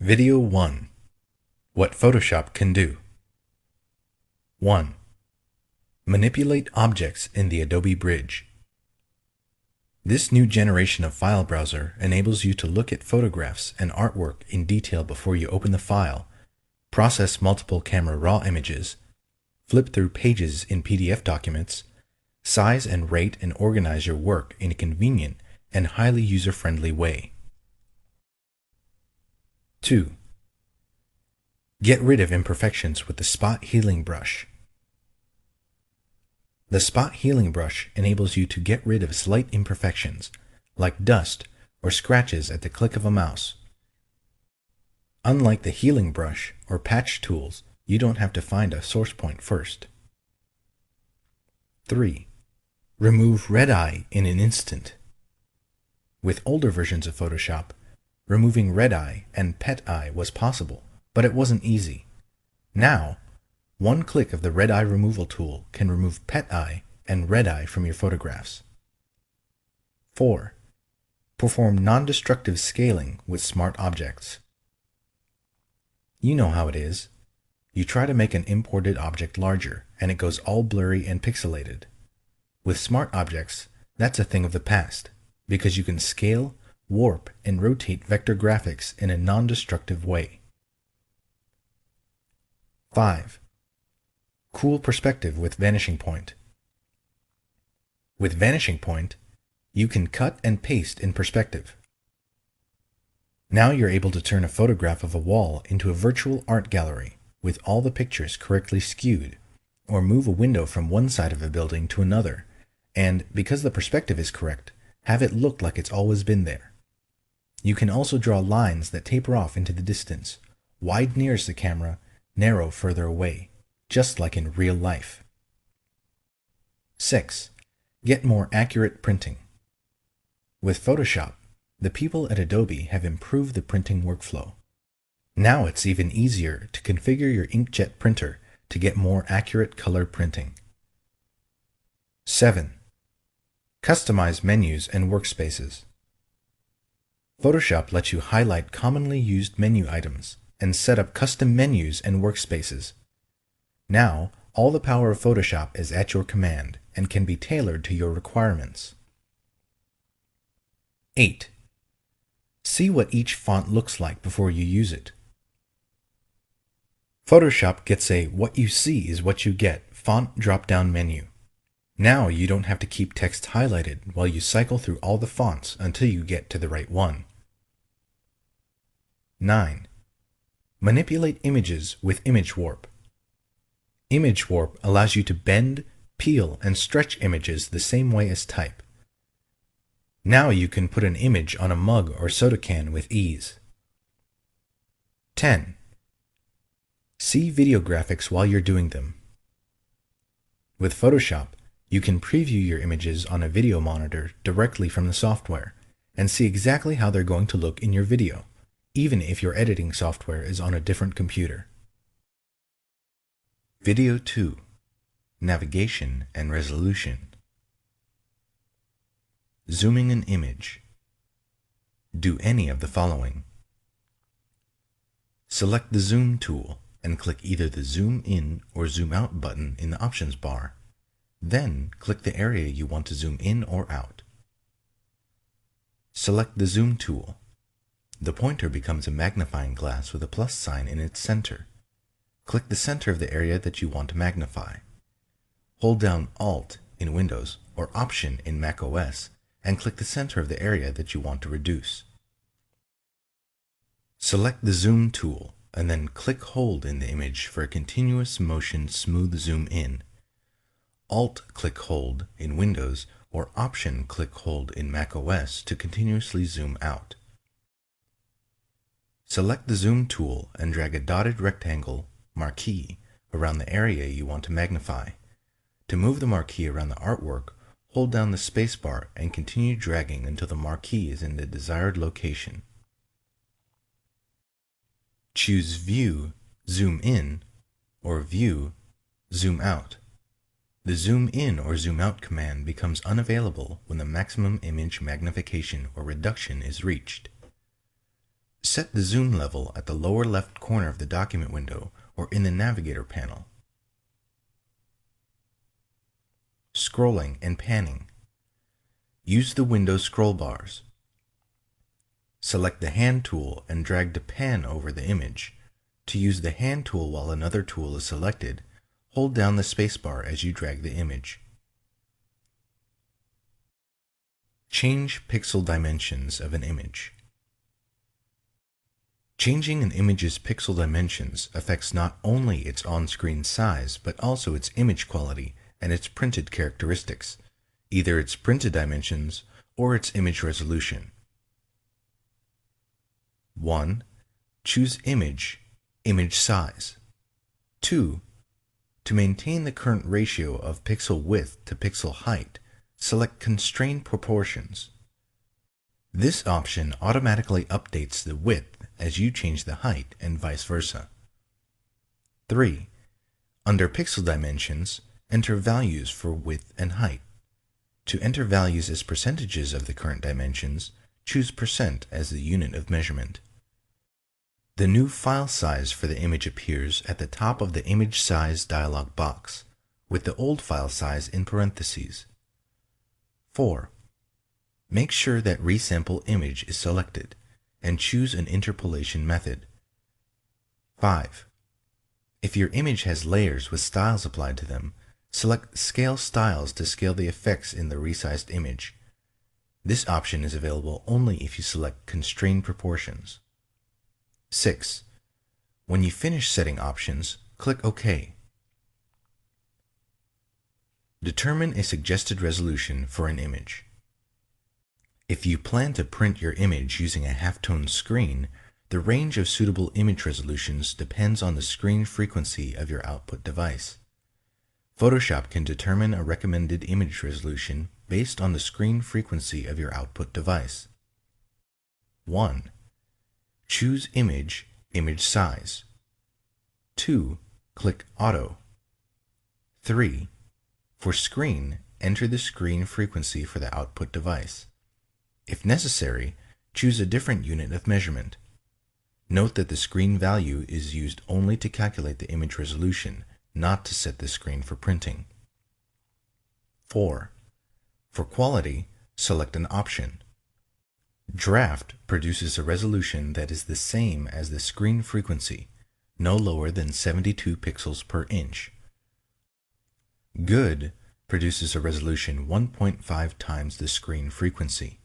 Video 1. What Photoshop can do. 1. Manipulate objects in the Adobe Bridge. This new generation of file browser enables you to look at photographs and artwork in detail before you open the file, process multiple camera raw images, flip through pages in PDF documents, size and rate and organize your work in a convenient and highly user-friendly way. 2. Get rid of imperfections with the Spot Healing Brush. The Spot Healing Brush enables you to get rid of slight imperfections, like dust or scratches at the click of a mouse. Unlike the Healing Brush or Patch tools, you don't have to find a source point first. 3. Remove red eye in an instant. With older versions of Photoshop, removing red eye and pet eye was possible, but it wasn't easy. Now, one click of the red eye removal tool can remove pet eye and red eye from your photographs. 4. Perform non-destructive scaling with smart objects. You know how it is. You try to make an imported object larger, and it goes all blurry and pixelated. With smart objects, that's a thing of the past, because you can scale, warp, and rotate vector graphics in a non-destructive way. 5. Cool perspective with Vanishing Point. With Vanishing Point, you can cut and paste in perspective. Now you're able to turn a photograph of a wall into a virtual art gallery with all the pictures correctly skewed, or move a window from one side of a building to another, and, because the perspective is correct, have it look like it's always been there. You can also draw lines that taper off into the distance, wide nearest the camera, narrow further away, just like in real life. 6. Get more accurate printing. With Photoshop, the people at Adobe have improved the printing workflow. Now it's even easier to configure your inkjet printer to get more accurate color printing. 7. Customize menus and workspaces. Photoshop lets you highlight commonly used menu items and set up custom menus and workspaces. Now, all the power of Photoshop is at your command and can be tailored to your requirements. 8. See what each font looks like before you use it. Photoshop gets a "what you see is what you get" font drop-down menu. Now you don't have to keep text highlighted while you cycle through all the fonts until you get to the right one. 9. Manipulate images with Image Warp. Image Warp allows you to bend, peel, and stretch images the same way as type. Now you can put an image on a mug or soda can with ease. 10. See video graphics while you're doing them. With Photoshop, you can preview your images on a video monitor directly from the software and see exactly how they're going to look in your video, even if your editing software is on a different computer. Video 2. Navigation and Resolution. Zooming an image. Do any of the following. Select the Zoom tool and click either the Zoom In or Zoom Out button in the options bar. Then click the area you want to zoom in or out. Select the Zoom tool. The pointer becomes a magnifying glass with a plus sign in its center. Click the center of the area that you want to magnify. Hold down Alt in Windows or Option in Mac OS and click the center of the area that you want to reduce. Select the Zoom tool and then click-hold in the image for a continuous motion smooth zoom in. Alt-click-hold in Windows or Option-click-hold in Mac OS to continuously zoom out. Select the Zoom tool and drag a dotted rectangle marquee around the area you want to magnify. To move the marquee around the artwork, hold down the spacebar and continue dragging until the marquee is in the desired location. Choose View, Zoom In, or View, Zoom Out. The Zoom In or Zoom Out command becomes unavailable when the maximum image magnification or reduction is reached. Set the zoom level at the lower left corner of the document window or in the navigator panel. Scrolling and panning. Use the window scroll bars. Select the hand tool and drag to pan over the image. To use the hand tool while another tool is selected, hold down the spacebar as you drag the image. Change pixel dimensions of an image. Changing an image's pixel dimensions affects not only its on-screen size, but also its image quality and its printed characteristics, either its printed dimensions or its image resolution. 1. Choose Image, Image Size. 2. To maintain the current ratio of pixel width to pixel height, select Constrain Proportions. This option automatically updates the width as you change the height and vice versa. 3. Under Pixel Dimensions, enter values for width and height. To enter values as percentages of the current dimensions, choose % as the unit of measurement. The new file size for the image appears at the top of the Image Size dialog box, with the old file size in parentheses. 4. Make sure that Resample Image is selected, and choose an interpolation method. 5. If your image has layers with styles applied to them, select Scale Styles to scale the effects in the resized image. This option is available only if you select Constrain Proportions. 6. When you finish setting options, click OK. Determine a suggested resolution for an image. If you plan to print your image using a halftone screen, the range of suitable image resolutions depends on the screen frequency of your output device. Photoshop can determine a recommended image resolution based on the screen frequency of your output device. 1. Choose Image, Image Size. 2. Click Auto. 3. For Screen, enter the screen frequency for the output device. If necessary, choose a different unit of measurement. Note that the screen value is used only to calculate the image resolution, not to set the screen for printing. 4. For quality, select an option. Draft produces a resolution that is the same as the screen frequency, no lower than 72 pixels per inch. Good produces a resolution 1.5 times the screen frequency.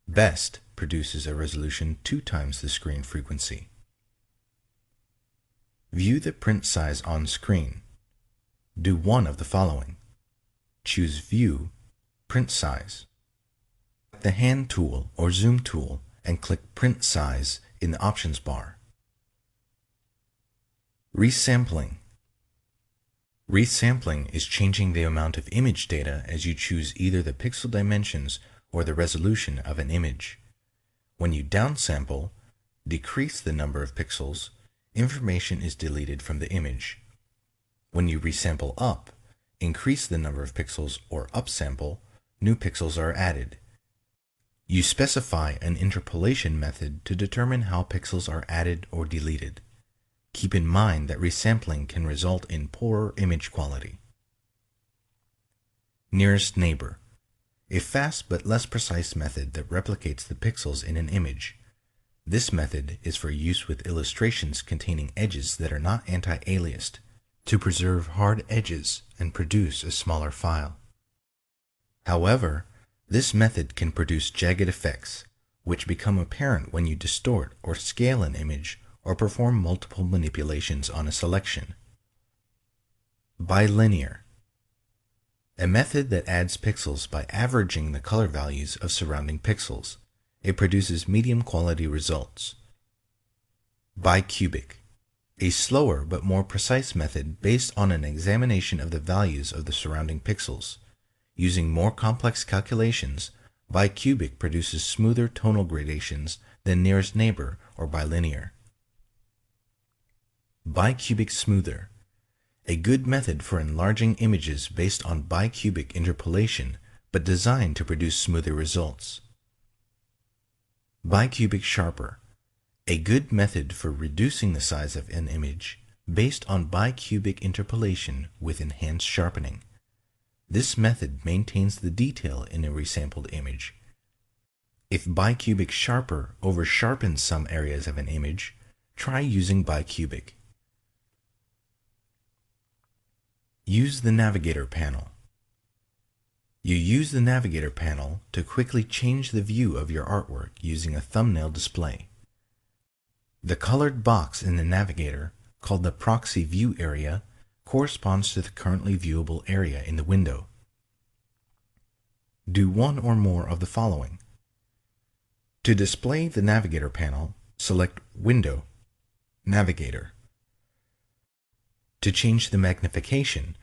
Best produces a resolution 2 times the screen frequency. View the print size on screen. Do one of the following. Choose View, Print Size. The hand tool or zoom tool and click Print Size in the options bar. Resampling. Resampling is changing the amount of image data as you choose either the pixel dimensions or the resolution of an image. When you downsample, decrease the number of pixels, information is deleted from the image. When you resample up, increase the number of pixels or upsample, new pixels are added. You specify an interpolation method to determine how pixels are added or deleted. Keep in mind that resampling can result in poorer image quality. Nearest neighbor. A fast but less precise method that replicates the pixels in an image. This method is for use with illustrations containing edges that are not anti-aliased, to preserve hard edges and produce a smaller file. However, this method can produce jagged effects, which become apparent when you distort or scale an image or perform multiple manipulations on a selection. Bilinear. A method that adds pixels by averaging the color values of surrounding pixels. It produces medium quality results. Bicubic. A slower but more precise method based on an examination of the values of the surrounding pixels. Using more complex calculations, bicubic produces smoother tonal gradations than nearest neighbor or bilinear. Bicubic smoother. A good method for enlarging images based on bicubic interpolation, but designed to produce smoother results. Bicubic sharper. A good method for reducing the size of an image based on bicubic interpolation with enhanced sharpening. This method maintains the detail in a resampled image. If bicubic sharper over-sharpens some areas of an image, try using bicubic. Use the Navigator panel. You use the Navigator panel to quickly change the view of your artwork using a thumbnail display. The colored box in the Navigator, called the proxy view area, corresponds to the currently viewable area in the window. Do one or more of the following. To display the Navigator panel, select Window, Navigator. To change the magnification,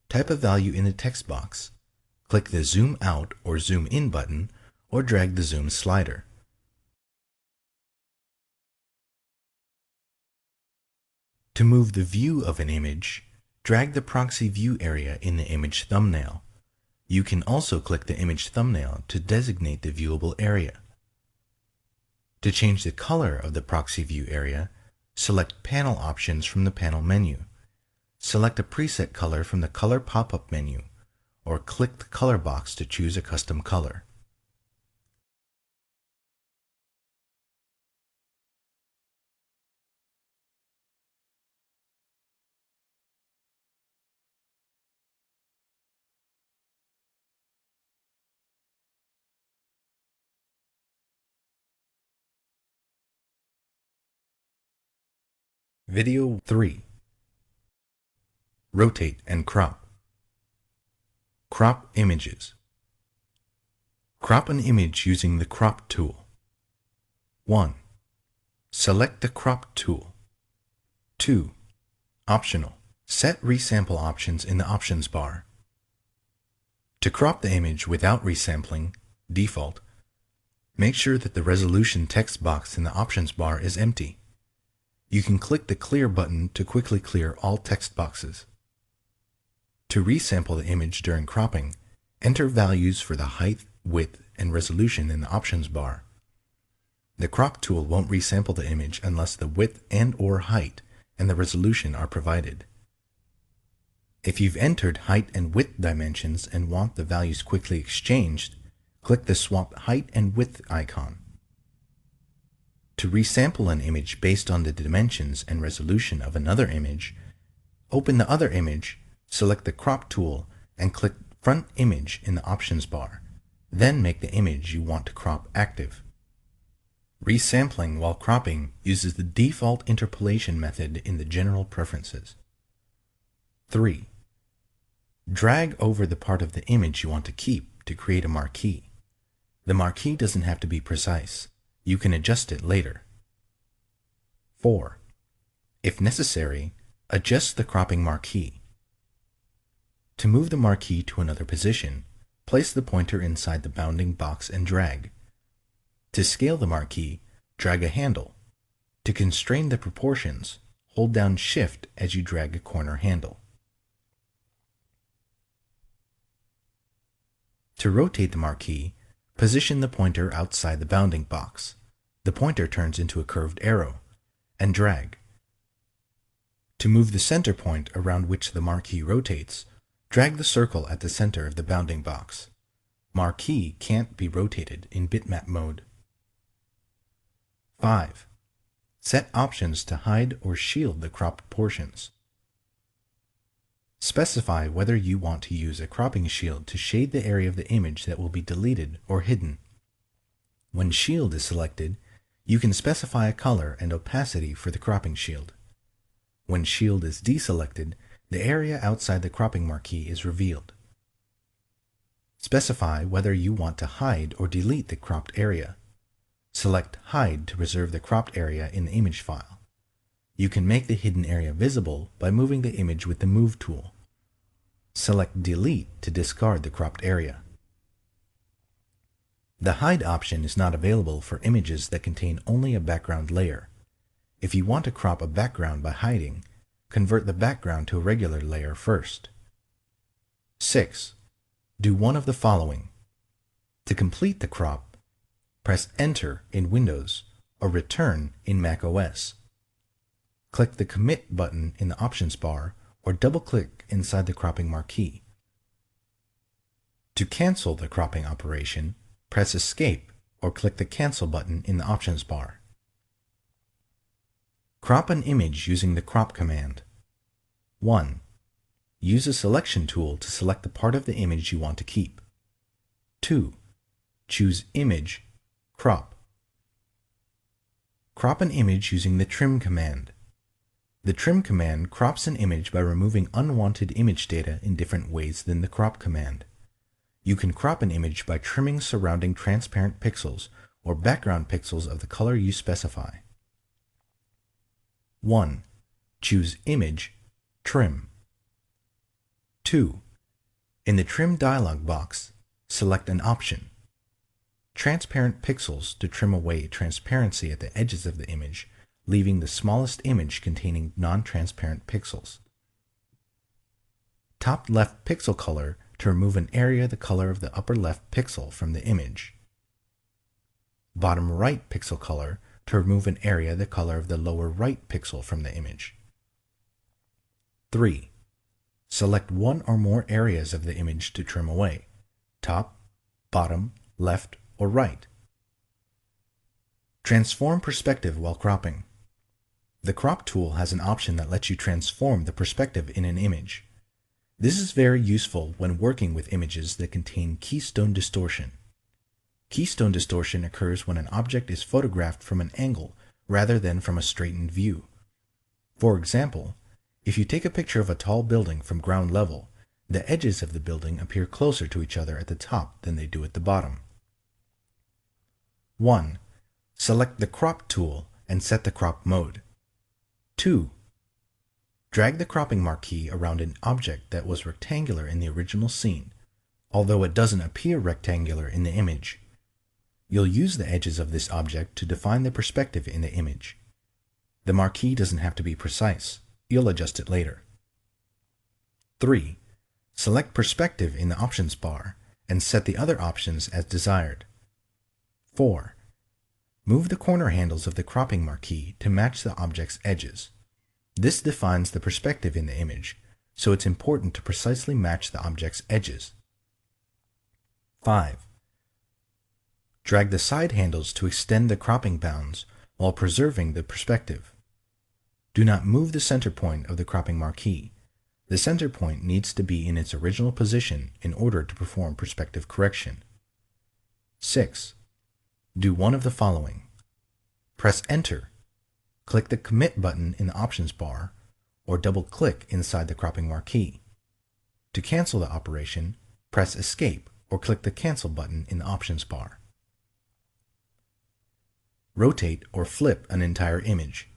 type a value in the text box. Click the Zoom Out or Zoom In button, or drag the zoom slider. To move the view of an image, drag the proxy view area in the image thumbnail. You can also click the image thumbnail to designate the viewable area. To change the color of the proxy view area, select Panel Options from the panel menu. Select a preset color from the Color pop-up menu, or click the color box to choose a custom color. Video 3. Rotate and crop. Crop images. Crop an image using the Crop tool. 1. Select the Crop tool. 2. Optional. Set resample options in the options bar. To crop the image without resampling, default, make sure that the resolution text box in the options bar is empty. You can click the Clear button to quickly clear all text boxes. To resample the image during cropping, enter values for the height, width, and resolution in the options bar. The Crop tool won't resample the image unless the width and/or height and the resolution are provided. If you've entered height and width dimensions and want the values quickly exchanged, click the Swap Height and Width icon. To resample an image based on the dimensions and resolution of another image, open the other image, select the Crop tool, and click Front Image in the options bar. Then make the image you want to crop active. Resampling while cropping uses the default interpolation method in the General Preferences. 3. Drag over the part of the image you want to keep to create a marquee. The marquee doesn't have to be precise. You can adjust it later. 4. If necessary, adjust the cropping marquee. To move the marquee to another position, place the pointer inside the bounding box and drag. To scale the marquee, drag a handle. To constrain the proportions, hold down Shift as you drag a corner handle. To rotate the marquee, position the pointer outside the bounding box. The pointer turns into a curved arrow, and drag. To move the center point around which the marquee rotates, drag the circle at the center of the bounding box. Marquee can't be rotated in bitmap mode. 5. Set options to hide or shield the cropped portions. Specify whether you want to use a cropping shield to shade the area of the image that will be deleted or hidden. When Shield is selected, you can specify a color and opacity for the cropping shield. When Shield is deselected, the area outside the cropping marquee is revealed. Specify whether you want to hide or delete the cropped area. Select Hide to preserve the cropped area in the image file. You can make the hidden area visible by moving the image with the Move tool. Select Delete to discard the cropped area. The Hide option is not available for images that contain only a background layer. If you want to crop a background by hiding, convert the background to a regular layer first. 6. Do one of the following. To complete the crop, press Enter in Windows or return in macOS. Click the Commit button in the options bar or double-click inside the cropping marquee. To cancel the cropping operation, press Escape or click the Cancel button in the options bar. Crop an image using the Crop command. 1. Use a selection tool to select the part of the image you want to keep. 2. Choose Image, Crop. Crop an image using the Trim command. The Trim command crops an image by removing unwanted image data in different ways than the Crop command. You can crop an image by trimming surrounding transparent pixels or background pixels of the color you specify. 1. Choose Image, Trim. 2. In the Trim dialog box, select an option. Transparent pixels to trim away transparency at the edges of the image, leaving the smallest image containing non-transparent pixels. Top left pixel color to remove an area the color of the upper left pixel from the image. Bottom right pixel color to remove an area the color of the lower right pixel from the image. 3. Select one or more areas of the image to trim away: top, bottom, left, or right. Transform perspective while cropping. The Crop tool has an option that lets you transform the perspective in an image. This is very useful when working with images that contain keystone distortion. Keystone distortion occurs when an object is photographed from an angle rather than from a straightened view. For example, if you take a picture of a tall building from ground level, the edges of the building appear closer to each other at the top than they do at the bottom. 1. Select the Crop tool and set the crop mode. 2. Drag the cropping marquee around an object that was rectangular in the original scene, although it doesn't appear rectangular in the image. You'll use the edges of this object to define the perspective in the image. The marquee doesn't have to be precise. You'll adjust it later. 3. Select Perspective in the options bar and set the other options as desired. 4. Move the corner handles of the cropping marquee to match the object's edges. This defines the perspective in the image, so it's important to precisely match the object's edges. 5. Drag the side handles to extend the cropping bounds while preserving the perspective. Do not move the center point of the cropping marquee. The center point needs to be in its original position in order to perform perspective correction. 6. Do one of the following. Press Enter. Click the Commit button in the options bar, or double-click inside the cropping marquee. To cancel the operation, press Escape or click the Cancel button in the options bar. Rotate or flip an entire image.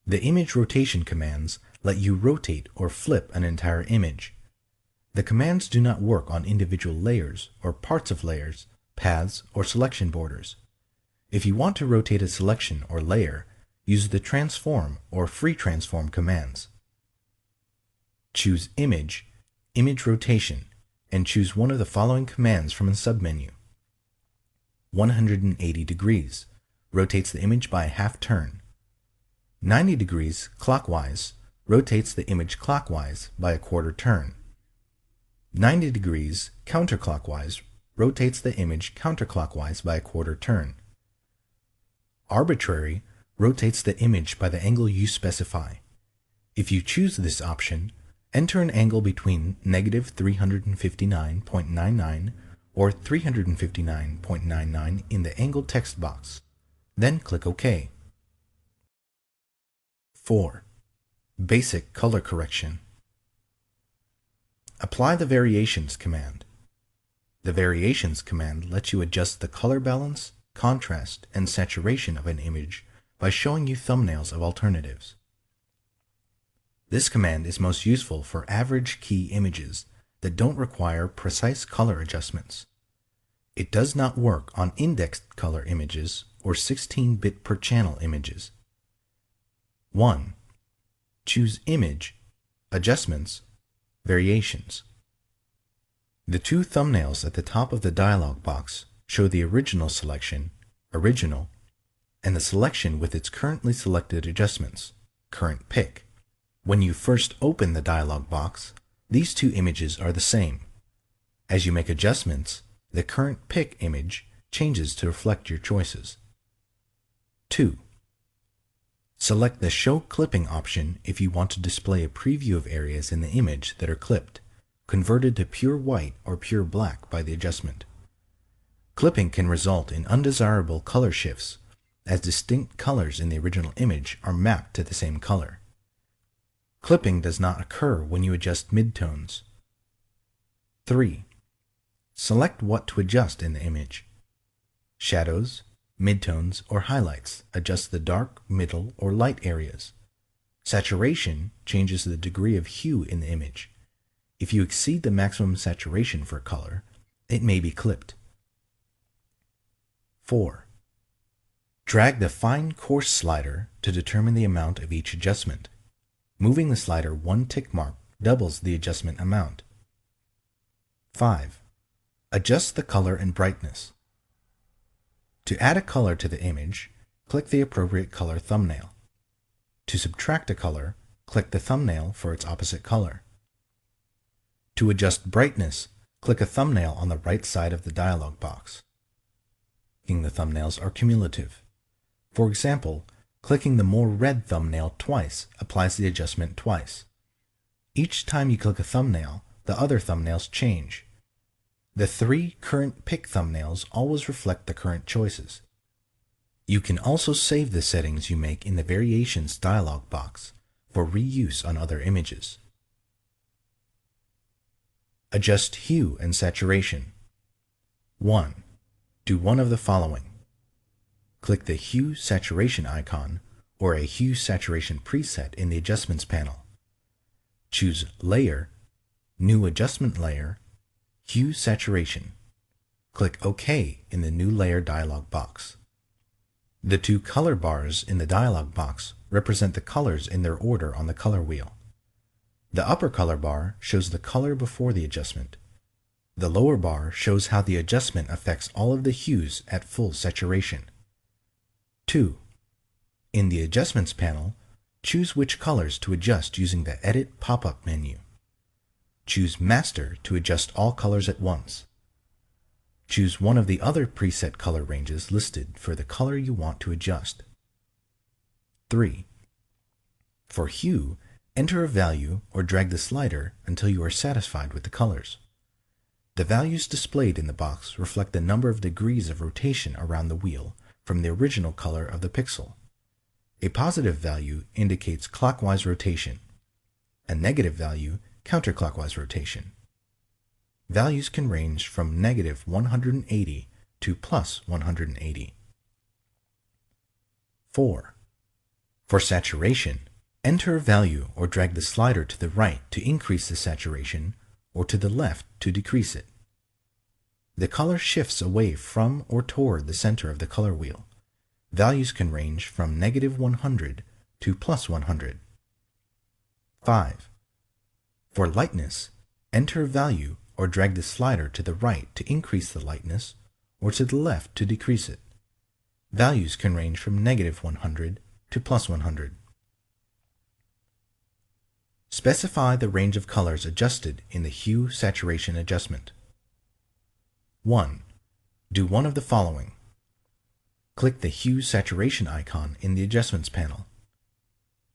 The image rotation commands let you rotate or flip an entire image. The commands do not work on individual layers or parts of layers, paths, or selection borders. If you want to rotate a selection or layer, use the Transform or Free Transform commands. Choose Image, Image Rotation, and choose one of the following commands from the submenu. 180 degrees rotates the image by a half turn. 90 degrees clockwise rotates the image clockwise by a quarter turn. 90 degrees counterclockwise rotates the image counterclockwise by a quarter turn. Arbitrary rotates the image by the angle you specify. If you choose this option, enter an angle between negative 359.99 or 359.99 in the angle text box. Then click OK. 4. Basic color correction. Apply the Variations command. The Variations command lets you adjust the color balance, contrast, and saturation of an image by showing you thumbnails of alternatives. This command is most useful for average key images that don't require precise color adjustments. It does not work on indexed color images or 16-bit per channel images. 1. Choose Image, Adjustments, Variations. The two thumbnails at the top of the dialog box show the original selection, original, and the selection with its currently selected adjustments, current pick. When you first open the dialog box, these two images are the same. As you make adjustments, the current pick image changes to reflect your choices. 2. Select the Show Clipping option if you want to display a preview of areas in the image that are clipped, converted to pure white or pure black by the adjustment. Clipping can result in undesirable color shifts, as distinct colors in the original image are mapped to the same color. Clipping does not occur when you adjust midtones. 3. Select what to adjust in the image. Shadows, midtones, or highlights adjust the dark, middle, or light areas. Saturation changes the degree of hue in the image. If you exceed the maximum saturation for a color, it may be clipped. 4. Drag the Fine Coarse slider to determine the amount of each adjustment. Moving the slider one tick mark doubles the adjustment amount. 5. Adjust the color and brightness. To add a color to the image, click the appropriate color thumbnail. To subtract a color, click the thumbnail for its opposite color. To adjust brightness, click a thumbnail on the right side of the dialog box. The thumbnails are cumulative. For example, clicking the More Red thumbnail twice applies the adjustment twice. Each time you click a thumbnail, the other thumbnails change. The 3 current pick thumbnails always reflect the current choices. You can also save the settings you make in the Variations dialog box for reuse on other images. Adjust hue and saturation. 1. Do one of the following. Click the Hue Saturation icon or a Hue Saturation preset in the Adjustments panel. Choose Layer, New Adjustment Layer, Hue Saturation. Click OK in the New Layer dialog box. The 2 color bars in the dialog box represent the colors in their order on the color wheel. The upper color bar shows the color before the adjustment. The lower bar shows how the adjustment affects all of the hues at full saturation. 2. In the Adjustments panel, choose which colors to adjust using the Edit pop-up menu. Choose Master to adjust all colors at once. Choose one of the other preset color ranges listed for the color you want to adjust. 3. For hue, enter a value or drag the slider until you are satisfied with the colors. The values displayed in the box reflect the number of degrees of rotation around the wheel from the original color of the pixel. A positive value indicates clockwise rotation. A negative value, counterclockwise rotation. Values can range from negative 180 to plus 180. 4. For saturation, enter a value or drag the slider to the right to increase the saturation or to the left to decrease it. The color shifts away from or toward the center of the color wheel. Values can range from negative 100 to plus 100. 5. For lightness, enter a value or drag the slider to the right to increase the lightness or to the left to decrease it. Values can range from negative 100 to plus 100. Specify the range of colors adjusted in the Hue Saturation adjustment. 1. Do one of the following. Click the Hue Saturation icon in the Adjustments panel.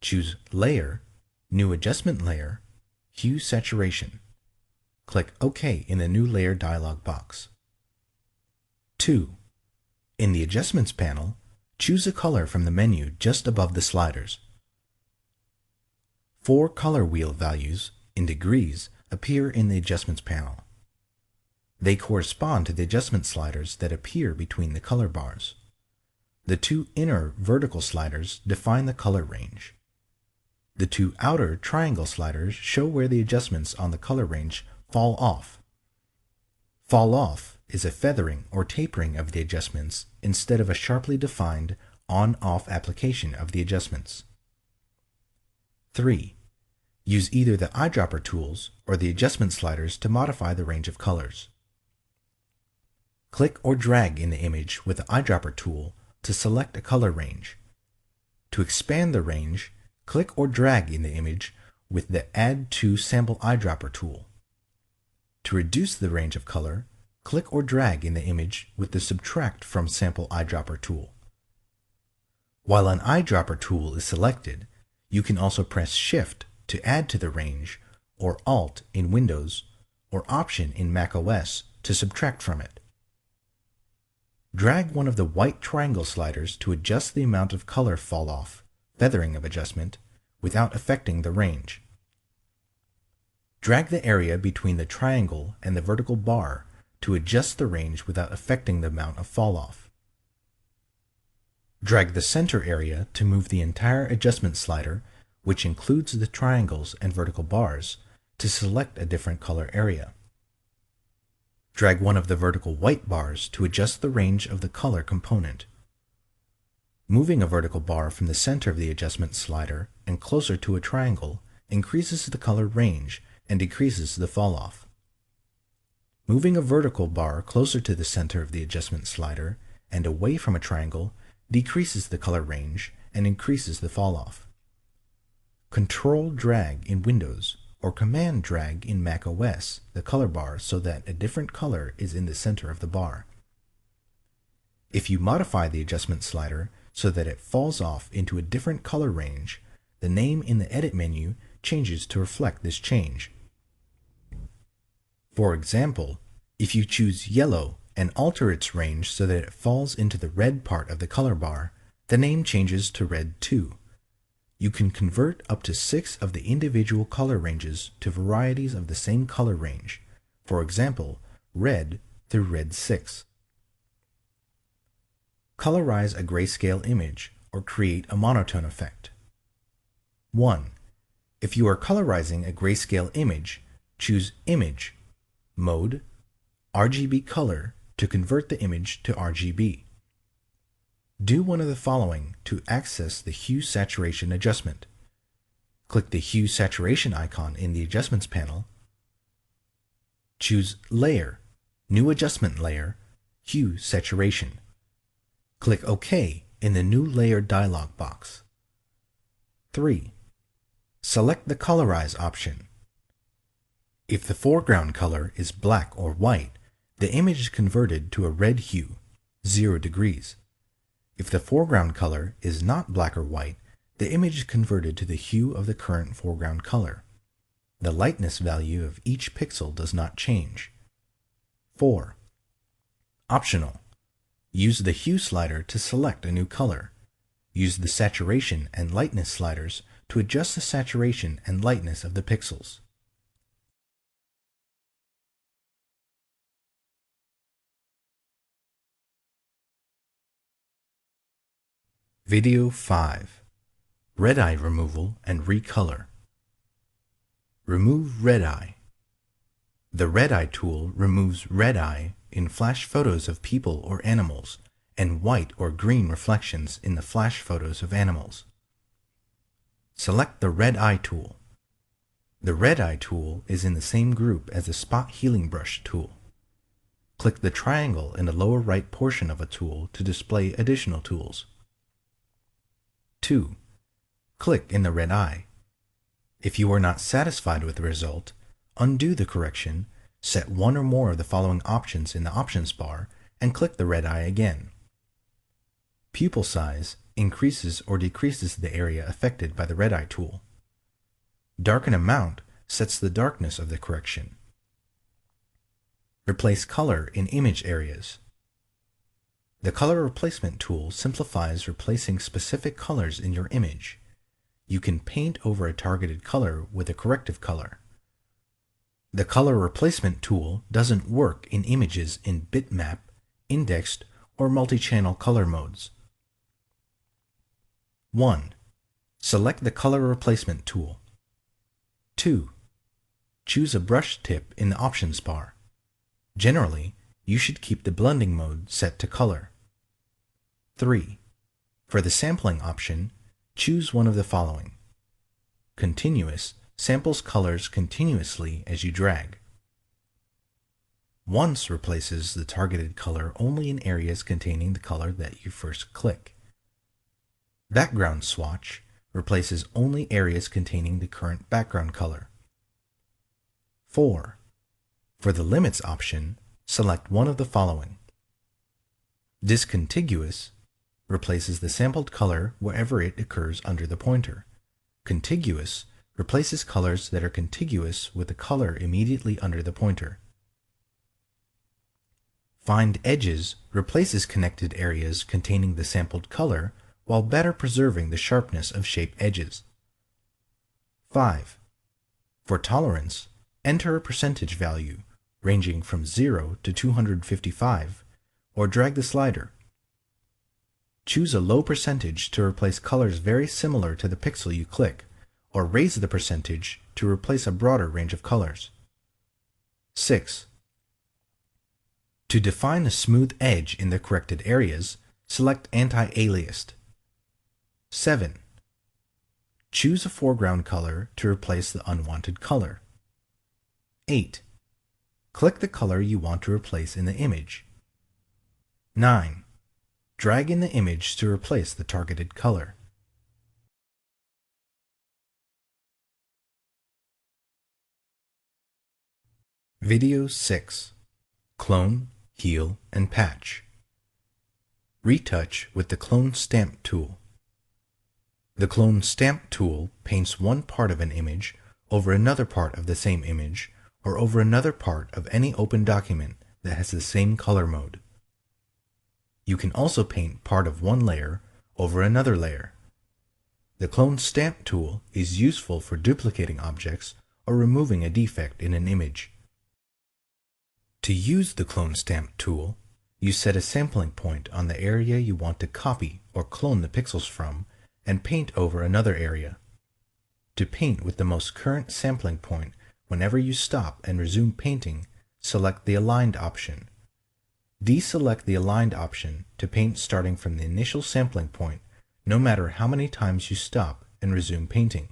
Choose Layer, New Adjustment Layer, Hue Saturation. Click OK in the New Layer dialog box. 2. In the Adjustments panel, choose a color from the menu just above the sliders. 4 color wheel values, in degrees, appear in the Adjustments panel. They correspond to the adjustment sliders that appear between the color bars. The 2 inner vertical sliders define the color range. The 2 outer triangle sliders show where the adjustments on the color range fall off. Fall off is a feathering or tapering of the adjustments instead of a sharply defined on-off application of the adjustments. 3. Use either the eyedropper tools or the adjustment sliders to modify the range of colors. Click or drag in the image with the eyedropper tool to select a color range. To expand the range, click or drag in the image with the Add to Sample Eyedropper tool. To reduce the range of color, click or drag in the image with the Subtract from Sample Eyedropper tool. While an eyedropper tool is selected, you can also press Shift to add to the range, or Alt in Windows, or Option in macOS to subtract from it. Drag one of the white triangle sliders to adjust the amount of color fall off, feathering of adjustment, without affecting the range. Drag the area between the triangle and the vertical bar to adjust the range without affecting the amount of fall off. Drag the center area to move the entire adjustment slider, which includes the triangles and vertical bars, to select a different color area. Drag one of the vertical white bars to adjust the range of the color component. Moving a vertical bar from the center of the adjustment slider and closer to a triangle increases the color range and decreases the fall-off. Moving a vertical bar closer to the center of the adjustment slider and away from a triangle decreases the color range and increases the fall-off. Control drag in Windows or Command drag in macOS the color bar so that a different color is in the center of the bar. If you modify the adjustment slider so that it falls off into a different color range, the name in the Edit menu changes to reflect this change. For example, if you choose yellow and alter its range so that it falls into the red part of the color bar, the name changes to red 2. You can convert up to 6 of the individual color ranges to varieties of the same color range, for example, red through red 6. Colorize a grayscale image or create a monotone effect. 1. If you are colorizing a grayscale image, choose Image, Mode, RGB Color to convert the image to RGB. Do one of the following to access the Hue Saturation adjustment. Click the Hue Saturation icon in the Adjustments panel. Choose Layer, New Adjustment Layer, Hue Saturation. Click OK in the New Layer dialog box. 3. Select the Colorize option. If the foreground color is black or white, the image is converted to a red hue, 0 degrees. If the foreground color is not black or white, the image is converted to the hue of the current foreground color. The lightness value of each pixel does not change. 4. Optional. Use the Hue slider to select a new color. Use the Saturation and Lightness sliders to adjust the saturation and lightness of the pixels. Video 5. Red eye removal and recolor. Remove red eye. The red eye tool removes red eye in flash photos of people or animals and white or green reflections in the flash photos of animals. Select the red eye tool. The red eye tool is in the same group as the spot healing brush tool. Click the triangle in the lower right portion of a tool to display additional tools. 2. Click in the red eye. If you are not satisfied with the result, undo the correction, set one or more of the following options in the options bar, and click the red eye again. Pupil size increases or decreases the area affected by the red eye tool. Darken amount sets the darkness of the correction. Replace color in image areas. The color replacement tool simplifies replacing specific colors in your image. You can paint over a targeted color with a corrective color. The color replacement tool doesn't work in images in bitmap, indexed, or multi-channel color modes. 1. Select the color replacement tool. 2. Choose a brush tip in the options bar. Generally, you should keep the blending mode set to color. 3. For the sampling option, choose one of the following. Continuous samples colors continuously as you drag. Once replaces the targeted color only in areas containing the color that you first click. Background swatch replaces only areas containing the current background color. 4. For the limits option, select one of the following. Discontiguous replaces the sampled color wherever it occurs under the pointer. Contiguous replaces colors that are contiguous with the color immediately under the pointer. Find edges replaces connected areas containing the sampled color while better preserving the sharpness of shape edges. 5. For tolerance, enter a percentage value ranging from 0 to 255 or drag the slider. Choose a low percentage to replace colors very similar to the pixel you click, or raise the percentage to replace a broader range of colors. 6. To define a smooth edge in the corrected areas, select Anti-Aliased. 7. Choose a foreground color to replace the unwanted color. 8. Click the color you want to replace in the image. 9. Drag in the image to replace the targeted color. Video 6. Clone, Heal, and Patch. Retouch with the Clone Stamp tool. The Clone Stamp tool paints one part of an image over another part of the same image or over another part of any open document that has the same color mode. You can also paint part of one layer over another layer. The Clone Stamp tool is useful for duplicating objects or removing a defect in an image. To use the Clone Stamp tool, you set a sampling point on the area you want to copy or clone the pixels from and paint over another area. To paint with the most current sampling point, whenever you stop and resume painting, select the Aligned option. Deselect the Aligned option to paint starting from the initial sampling point, no matter how many times you stop and resume painting.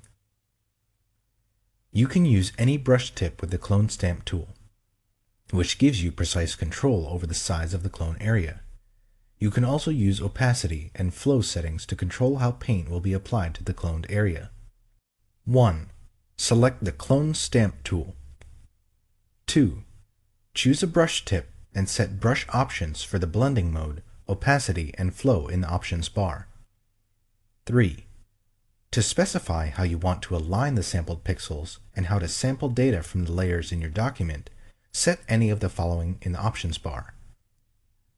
You can use any brush tip with the Clone Stamp tool, which gives you precise control over the size of the clone area. You can also use opacity and flow settings to control how paint will be applied to the cloned area. 1. Select the Clone Stamp tool. 2. Choose a brush tip and set brush options for the blending mode, opacity, and flow in the options bar. 3. To specify how you want to align the sampled pixels and how to sample data from the layers in your document, set any of the following in the options bar.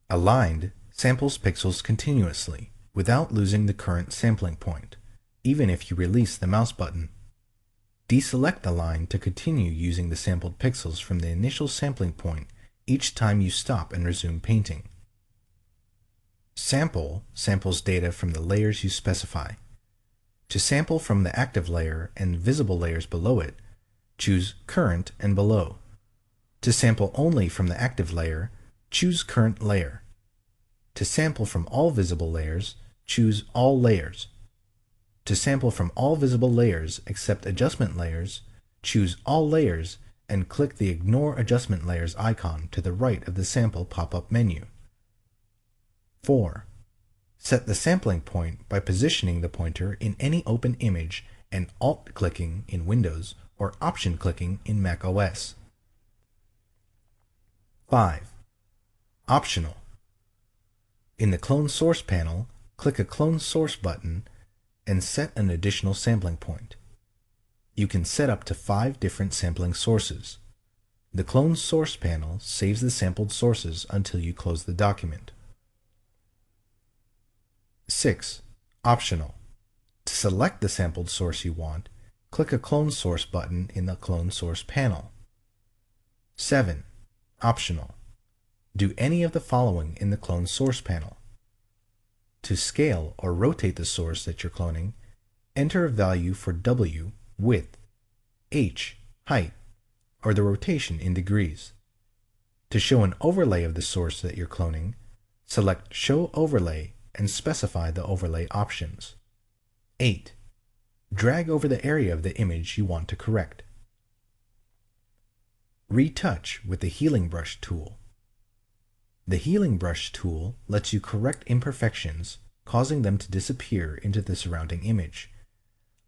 Aligned samples pixels continuously without losing the current sampling point, even if you release the mouse button. Deselect Aligned to continue using the sampled pixels from the initial sampling point each time you stop and resume painting. Sample samples data from the layers you specify. To sample from the active layer and visible layers below it, choose Current and Below. To sample only from the active layer, choose Current Layer. To sample from all visible layers, choose All Layers. To sample from all visible layers except adjustment layers, choose All Layers and click the Ignore Adjustment Layers icon to the right of the Sample pop-up menu. 4. Set the sampling point by positioning the pointer in any open image and Alt-clicking in Windows or Option-clicking in Mac OS. 5. Optional. In the Clone Source panel, click a Clone Source button and set an additional sampling point. You can set up to 5 different sampling sources. The Clone Source panel saves the sampled sources until you close the document. 6. Optional. To select the sampled source you want, click a Clone Source button in the Clone Source panel. 7. Optional. Do any of the following in the Clone Source panel. To scale or rotate the source that you're cloning, enter a value for W, width, H, height, or the rotation in degrees. To show an overlay of the source that you're cloning, select Show Overlay and specify the overlay options. 8. Drag over the area of the image you want to correct. Retouch with the Healing Brush tool. The Healing Brush tool lets you correct imperfections, causing them to disappear into the surrounding image.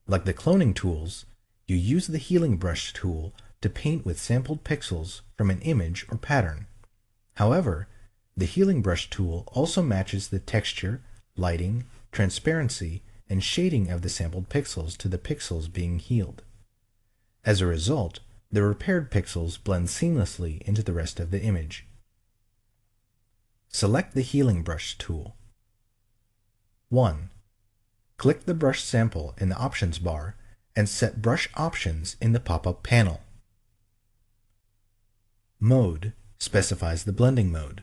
Like the cloning tools, you use the Healing Brush tool to paint with sampled pixels from an image or pattern. However, the Healing Brush tool also matches the texture, lighting, transparency, and shading of the sampled pixels to the pixels being healed. As a result, the repaired pixels blend seamlessly into the rest of the image. Select the Healing Brush tool. 1. Click the brush sample in the options bar and set brush options in the pop-up panel. Mode specifies the blending mode.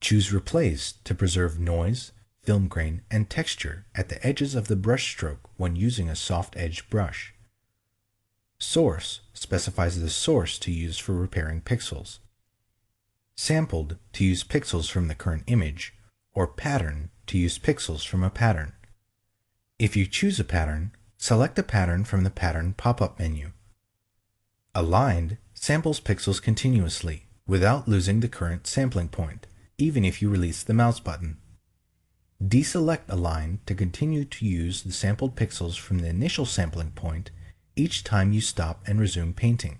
Choose Replace to preserve noise, film grain, and texture at the edges of the brush stroke when using a soft-edged brush. Source specifies the source to use for repairing pixels. Sampled to use pixels from the current image, or Pattern to use pixels from a pattern. If you choose a pattern, select a pattern from the Pattern pop-up menu. Aligned samples pixels continuously without losing the current sampling point, even if you release the mouse button. Deselect Align to continue to use the sampled pixels from the initial sampling point each time you stop and resume painting.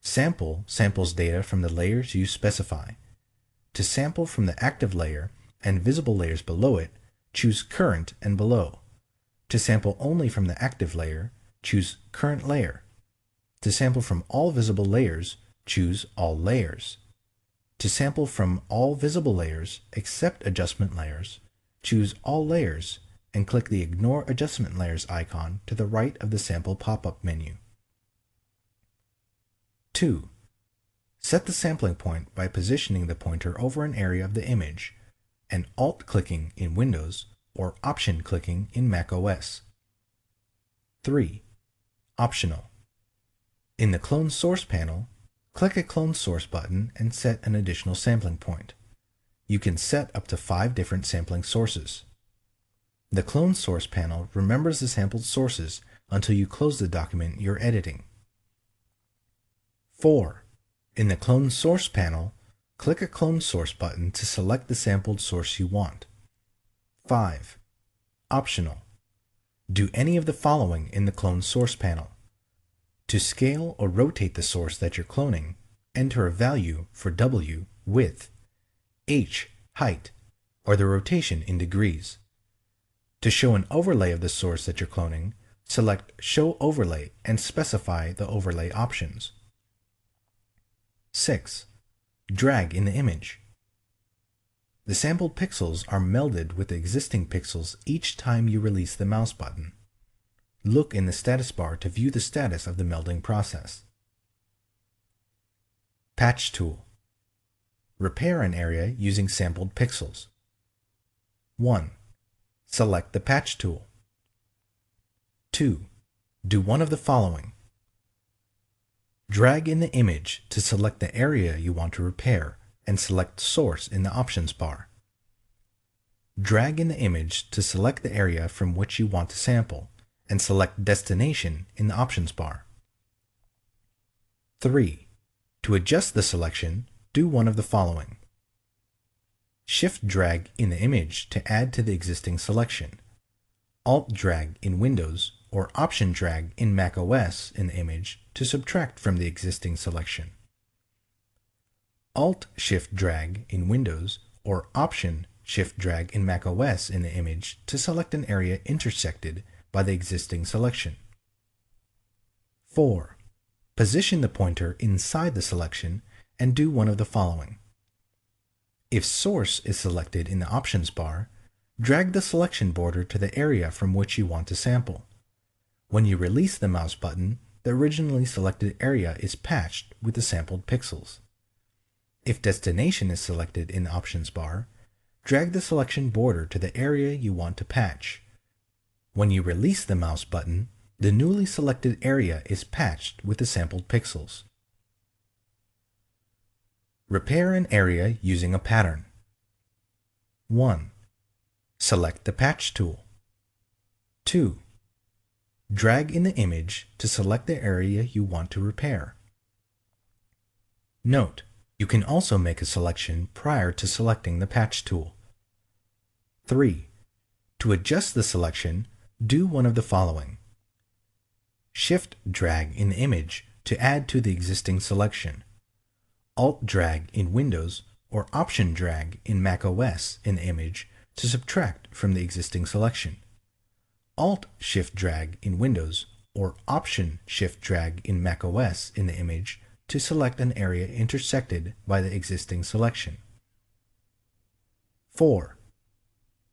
Sample samples data from the layers you specify. To sample from the active layer and visible layers below it, choose Current and Below. To sample only from the active layer, choose Current Layer. To sample from all visible layers, choose All Layers. To sample from all visible layers except adjustment layers, choose All Layers and click the Ignore Adjustment Layers icon to the right of the sample pop-up menu. 2. Set the sampling point by positioning the pointer over an area of the image and Alt-clicking in Windows or Option-clicking in macOS. 3. Optional. In the Clone Source panel, click a Clone Source button and set an additional sampling point. You can set up to 5 different sampling sources. The Clone Source panel remembers the sampled sources until you close the document you're editing. 4. In the Clone Source panel, click a Clone Source button to select the sampled source you want. 5. Optional. Do any of the following in the Clone Source panel. To scale or rotate the source that you're cloning, enter a value for W, width, H, height, or the rotation in degrees. To show an overlay of the source that you're cloning, select Show Overlay and specify the overlay options. 6. Drag in the image. The sampled pixels are melded with the existing pixels each time you release the mouse button. Look in the status bar to view the status of the melding process. Patch tool. Repair an area using sampled pixels. 1. Select the Patch tool. 2. Do one of the following. Drag in the image to select the area you want to repair and select Source in the options bar. Drag in the image to select the area from which you want to sample and select Destination in the options bar. 3. To adjust the selection, do one of the following. Shift drag in the image to add to the existing selection. Alt drag in Windows or Option drag in macOS in the image to subtract from the existing selection. Alt shift drag in Windows or Option shift drag in macOS in the image to select an area intersected by the existing selection. 4. Position the pointer inside the selection and do one of the following. If Source is selected in the options bar, drag the selection border to the area from which you want to sample. When you release the mouse button, the originally selected area is patched with the sampled pixels. If Destination is selected in the options bar, drag the selection border to the area you want to patch. When you release the mouse button, the newly selected area is patched with the sampled pixels. Repair an area using a pattern. 1. Select the Patch tool. 2. Drag in the image to select the area you want to repair. Note, you can also make a selection prior to selecting the patch tool. 3. To adjust the selection, do one of the following. Shift drag in the image to add to the existing selection. Alt drag in Windows or Option drag in macOS in the image to subtract from the existing selection. Alt shift drag in Windows or Option shift drag in macOS in the image to select an area intersected by the existing selection. 4.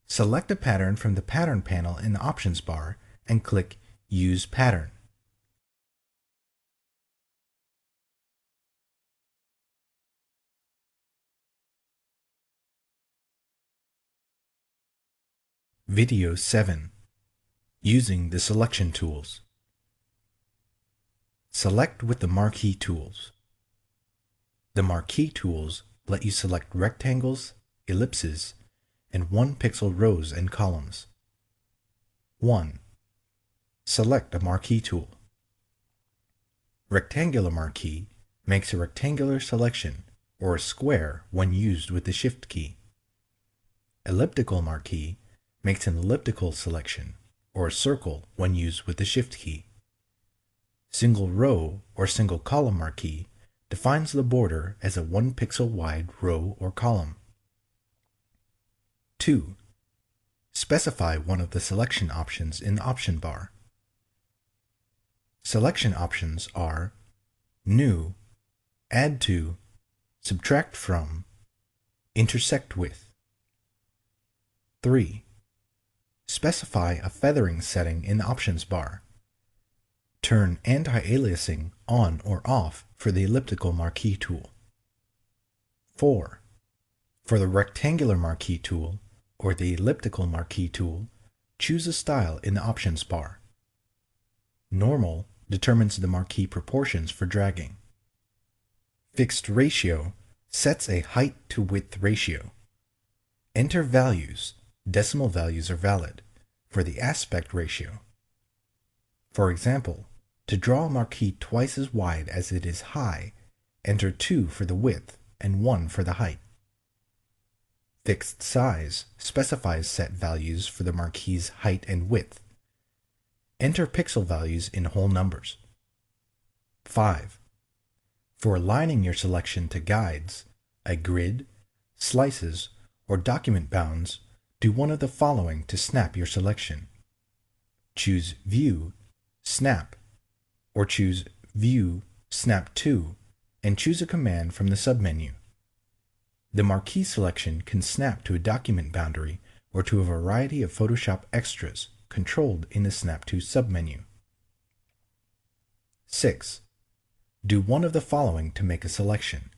Select a pattern from the Pattern panel in the Options bar and click Use Pattern. Video 7. Using the selection tools. Select with the marquee tools. The marquee tools let you select rectangles, ellipses, and 1-pixel rows and columns. 1. Select a marquee tool. Rectangular marquee makes a rectangular selection or a square when used with the Shift key. Elliptical marquee makes an elliptical selection or a circle when used with the Shift key. Single row or single column marquee defines the border as a 1-pixel wide row or column. 2. Specify one of the selection options in the option bar. Selection options are New, Add to, Subtract from, Intersect with. 3. Specify a feathering setting in the options bar. Turn anti-aliasing on or off for the elliptical marquee tool. 4. For the rectangular marquee tool or the elliptical marquee tool, choose a style in the options bar. Normal determines the marquee proportions for dragging. Fixed ratio sets a height to width ratio. Enter values, decimal values are valid, for the aspect ratio. For example, to draw a marquee twice as wide as it is high, enter 2 for the width and 1 for the height. Fixed size specifies set values for the marquee's height and width. Enter pixel values in whole numbers. 5. For aligning your selection to guides, a grid, slices, or document bounds, do one of the following to snap your selection. Choose View, Snap, or choose View, Snap to, and choose a command from the submenu. The marquee selection can snap to a document boundary or to a variety of Photoshop extras controlled in the Snap to submenu. 6. Do one of the following to make a selection.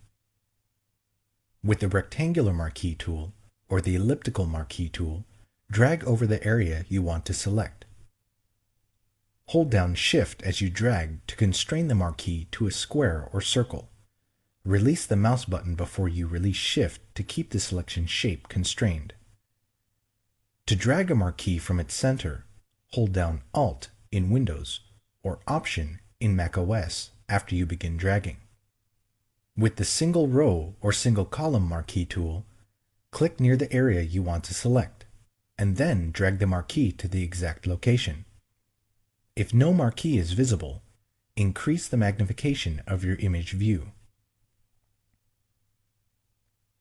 With the rectangular marquee tool or the elliptical marquee tool, drag over the area you want to select. Hold down Shift as you drag to constrain the marquee to a square or circle. Release the mouse button before you release Shift to keep the selection shape constrained. To drag a marquee from its center, hold down Alt in Windows or Option in macOS after you begin dragging. With the single row or single column marquee tool, click near the area you want to select, and then drag the marquee to the exact location. If no marquee is visible, increase the magnification of your image view.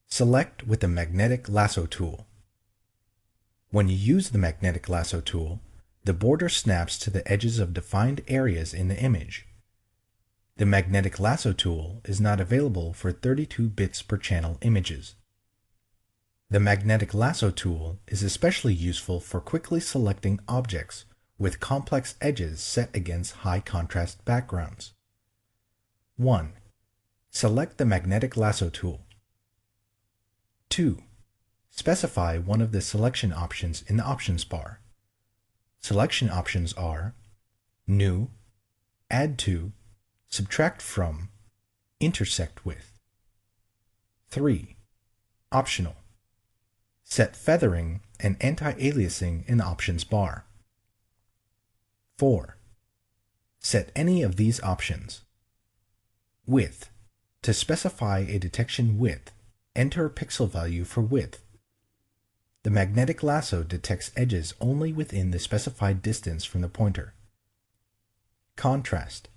Select with the Magnetic Lasso tool. When you use the Magnetic Lasso tool, the border snaps to the edges of defined areas in the image. The Magnetic Lasso tool is not available for 32 bits per channel images. The Magnetic Lasso tool is especially useful for quickly selecting objects with complex edges set against high contrast backgrounds. 1. Select the Magnetic Lasso tool. 2. Specify one of the selection options in the options bar. Selection options are New, Add to, Subtract from, Intersect with. 3. Optional. Set feathering and anti-aliasing in the options bar. 4. Set any of these options. Width, To specify a detection width, enter a pixel value for width. The magnetic lasso detects edges only within the specified distance from the pointer. Contrast.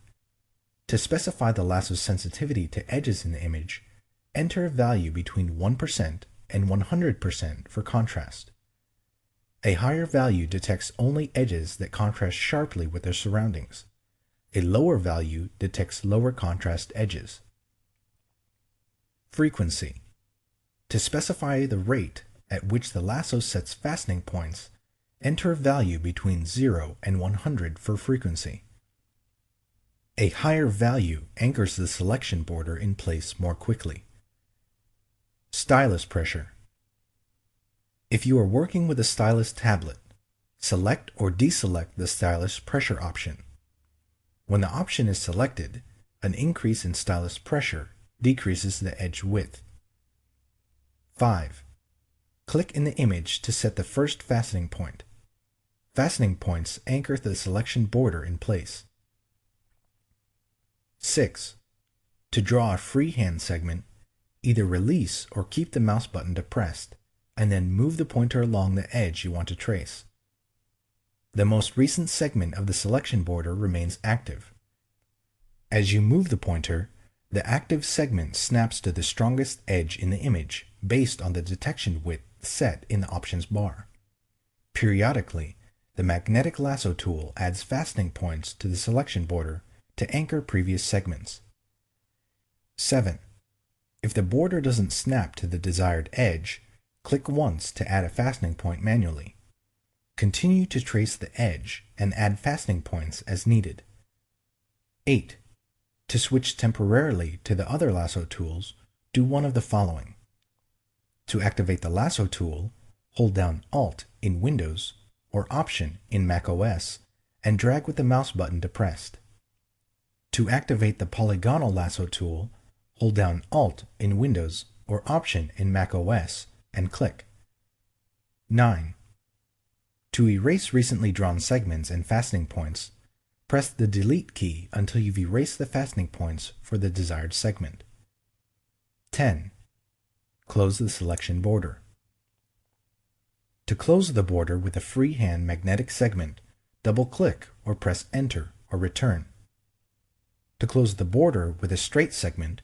To specify the lasso's sensitivity to edges in the image, enter a value between 1% and 100% for contrast. A higher value detects only edges that contrast sharply with their surroundings. A lower value detects lower contrast edges. Frequency. To specify the rate at which the lasso sets fastening points, enter a value between 0 and 100 for frequency. A higher value anchors the selection border in place more quickly. Stylus pressure. If you are working with a stylus tablet, select or deselect the stylus pressure option. When the option is selected, an increase in stylus pressure decreases the edge width. 5. Click in the image to set the first fastening point. Fastening points anchor the selection border in place. 6. To draw a freehand segment, either release or keep the mouse button depressed, and then move the pointer along the edge you want to trace. The most recent segment of the selection border remains active. As you move the pointer, the active segment snaps to the strongest edge in the image based on the detection width set in the options bar. Periodically, the magnetic lasso tool adds fastening points to the selection border to anchor previous segments. 7. If the border doesn't snap to the desired edge, click once to add a fastening point manually. Continue to trace the edge and add fastening points as needed. 8. To switch temporarily to the other lasso tools, do one of the following. To activate the lasso tool, hold down Alt in Windows or Option in macOS and drag with the mouse button depressed. To activate the polygonal lasso tool, hold down Alt in Windows or Option in macOS and click. 9. To erase recently drawn segments and fastening points, press the Delete key until you've erased the fastening points for the desired segment. 10. Close the selection border. To close the border with a freehand magnetic segment, double-click or press Enter or Return. To close the border with a straight segment,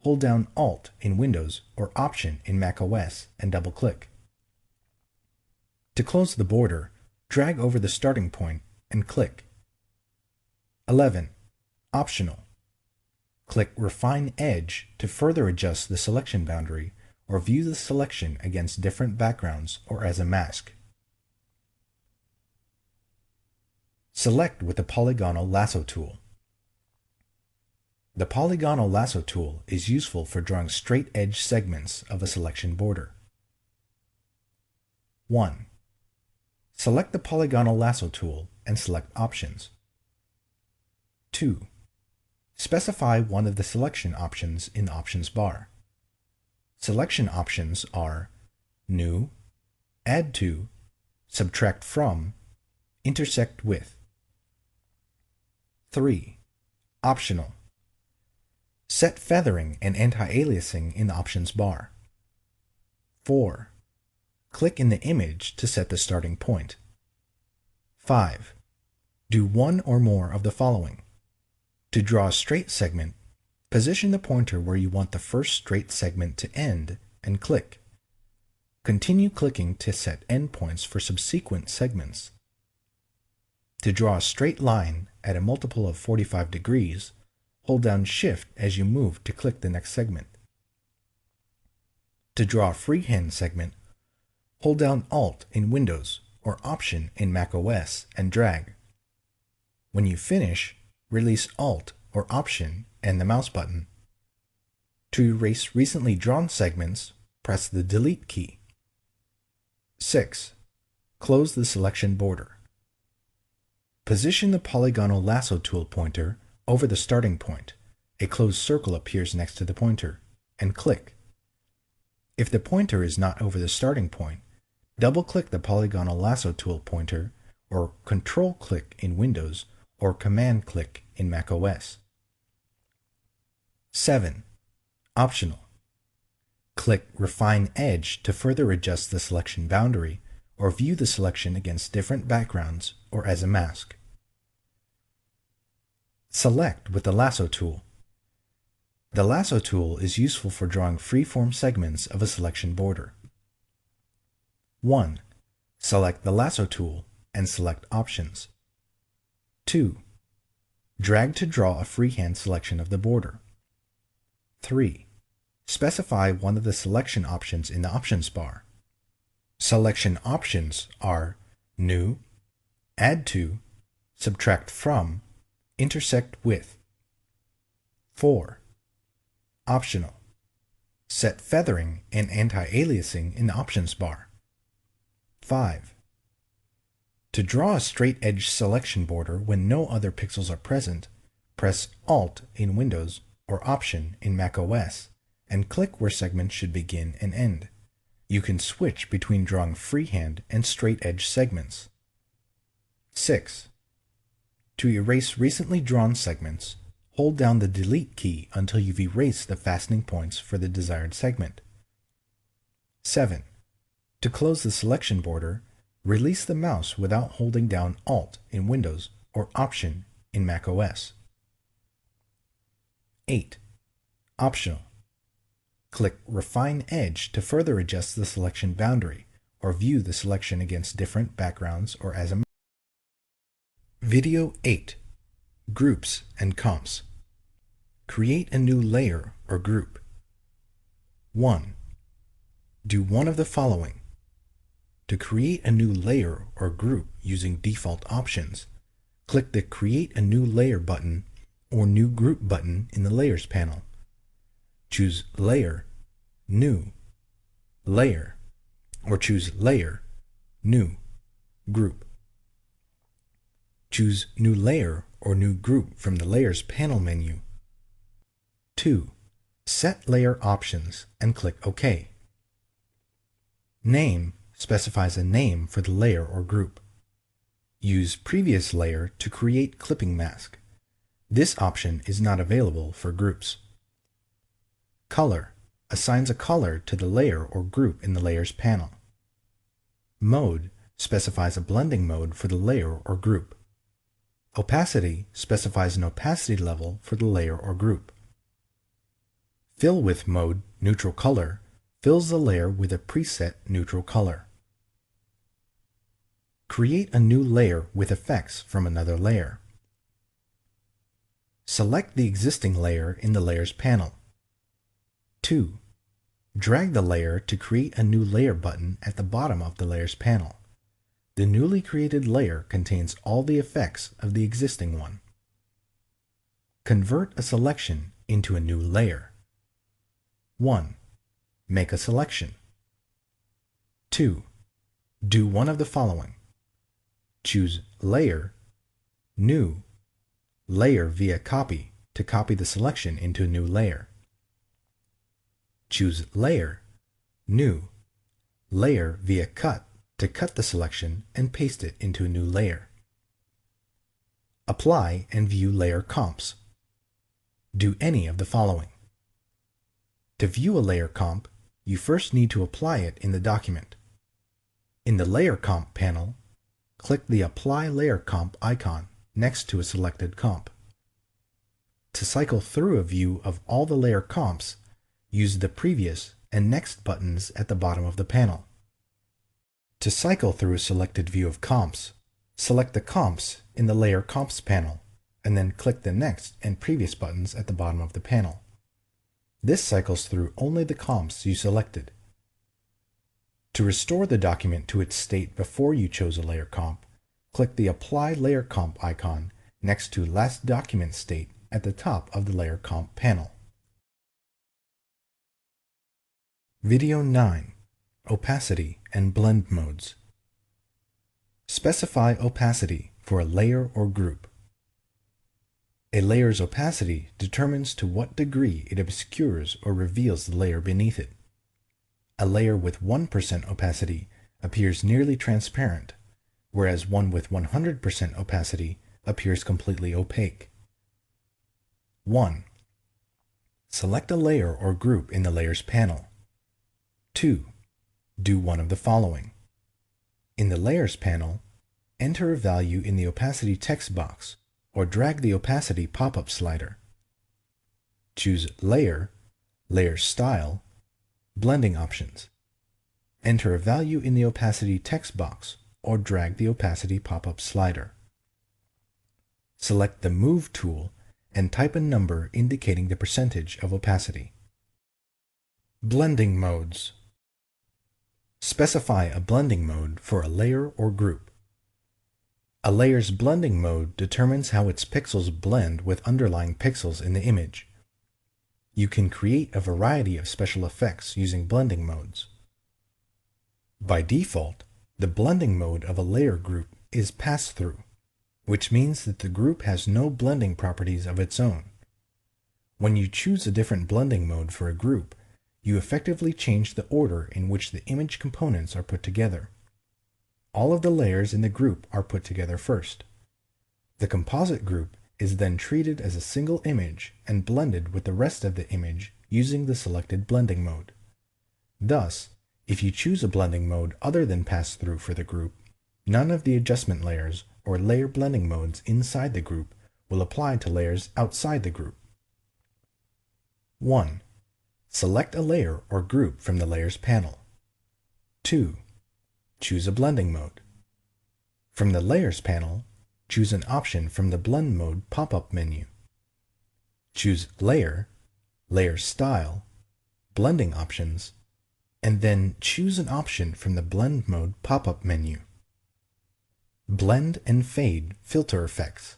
hold down Alt in Windows or Option in macOS and double-click. To close the border, drag over the starting point and click. 11. Optional. Click Refine Edge to further adjust the selection boundary or view the selection against different backgrounds or as a mask. Select with the polygonal lasso tool. The polygonal lasso tool is useful for drawing straight edge segments of a selection border. 1. Select the polygonal lasso tool and select Options. 2. Specify one of the selection options in the options bar. Selection options are New, Add to, Subtract from, Intersect with. 3. Optional. Set feathering and anti-aliasing in the options bar. 4. Click in the image to set the starting point. 5. Do one or more of the following. To draw a straight segment, position the pointer where you want the first straight segment to end and click. Continue clicking to set endpoints for subsequent segments. To draw a straight line at a multiple of 45 degrees, hold down Shift as you move to click the next segment. To draw a freehand segment, hold down Alt in Windows or Option in macOS and drag. When you finish, release Alt or Option and the mouse button. To erase recently drawn segments, press the Delete key. 6. Close the selection border. Position the polygonal lasso tool pointer over the starting point. A closed circle appears next to the pointer, and click. If the pointer is not over the starting point, double-click the polygonal lasso tool pointer or Control-click in Windows or Command-click in macOS. 7. Optional. Click Refine Edge to further adjust the selection boundary or view the selection against different backgrounds or as a mask. Select with the Lasso tool. The Lasso tool is useful for drawing free-form segments of a selection border. 1. Select the Lasso tool and select Options. 2. Drag to draw a freehand selection of the border. 3. Specify one of the selection options in the Options bar. Selection options are New, Add to, Subtract from, Intersect with. 4. Optional. Set feathering and anti-aliasing in the Options bar. 5. To draw a straight edge selection border when no other pixels are present, press Alt in Windows or Option in macOS and click where segments should begin and end. You can switch between drawing freehand and straight edge segments. 6. To erase recently drawn segments, hold down the Delete key until you've erased the fastening points for the desired segment. 7. To close the selection border, release the mouse without holding down Alt in Windows or Option in macOS. 8. Optional. Click Refine Edge to further adjust the selection boundary or view the selection against different backgrounds or as a. Video 8. Groups and Comps. Create a new layer or group. 1. Do one of the following. To create a new layer or group using default options, click the Create a New Layer button or New Group button in the Layers panel. Choose Layer, New, Layer, or choose Layer, New, Group. Choose New Layer or New Group from the Layers panel menu. 2. Set Layer Options and click OK. Name specifies a name for the layer or group. Use Previous Layer to create clipping mask. This option is not available for groups. Color assigns a color to the layer or group in the Layers panel. Mode specifies a blending mode for the layer or group. Opacity specifies an opacity level for the layer or group. Fill with mode, neutral color, fills the layer with a preset neutral color. Create a new layer with effects from another layer. Select the existing layer in the Layers panel. 2. Drag the layer to create a new layer button at the bottom of the Layers panel. The newly created layer contains all the effects of the existing one. Convert a selection into a new layer. 1. Make a selection. 2. Do one of the following. Choose Layer, New, Layer via Copy to copy the selection into a new layer. Choose Layer, New, Layer via Cut to cut the selection and paste it into a new layer. Apply and view layer comps. Do any of the following. To view a layer comp, you first need to apply it in the document. In the Layer Comp panel, click the Apply Layer Comp icon next to a selected comp. To cycle through a view of all the layer comps, use the Previous and Next buttons at the bottom of the panel. To cycle through a selected view of comps, select the comps in the Layer Comps panel, and then click the Next and Previous buttons at the bottom of the panel. This cycles through only the comps you selected. To restore the document to its state before you chose a layer comp, click the Apply Layer Comp icon next to Last Document State at the top of the Layer Comp panel. Video 9. Opacity and Blend Modes. Specify opacity for a layer or group. A layer's opacity determines to what degree it obscures or reveals the layer beneath it. A layer with 1% opacity appears nearly transparent, whereas one with 100% opacity appears completely opaque. 1. Select a layer or group in the Layers panel. 2. Do one of the following. In the Layers panel, enter a value in the opacity text box or drag the opacity pop-up slider. Choose Layer, Layer Style, Blending Options. Enter a value in the opacity text box or drag the opacity pop-up slider. Select the Move tool and type a number indicating the percentage of opacity. Blending modes. Specify a blending mode for a layer or group. A layer's blending mode determines how its pixels blend with underlying pixels in the image. You can create a variety of special effects using blending modes. By default, the blending mode of a layer group is pass-through, which means that the group has no blending properties of its own. When you choose a different blending mode for a group, you effectively change the order in which the image components are put together. All of the layers in the group are put together first. The composite group is then treated as a single image and blended with the rest of the image using the selected blending mode. Thus, if you choose a blending mode other than pass-through for the group, none of the adjustment layers or layer blending modes inside the group will apply to layers outside the group. 1. Select a layer or group from the Layers panel. 2. Choose a blending mode. From the Layers panel, choose an option from the Blend Mode pop-up menu. Choose Layer, Layer Style, Blending Options, and then choose an option from the Blend Mode pop-up menu. Blend and Fade filter effects.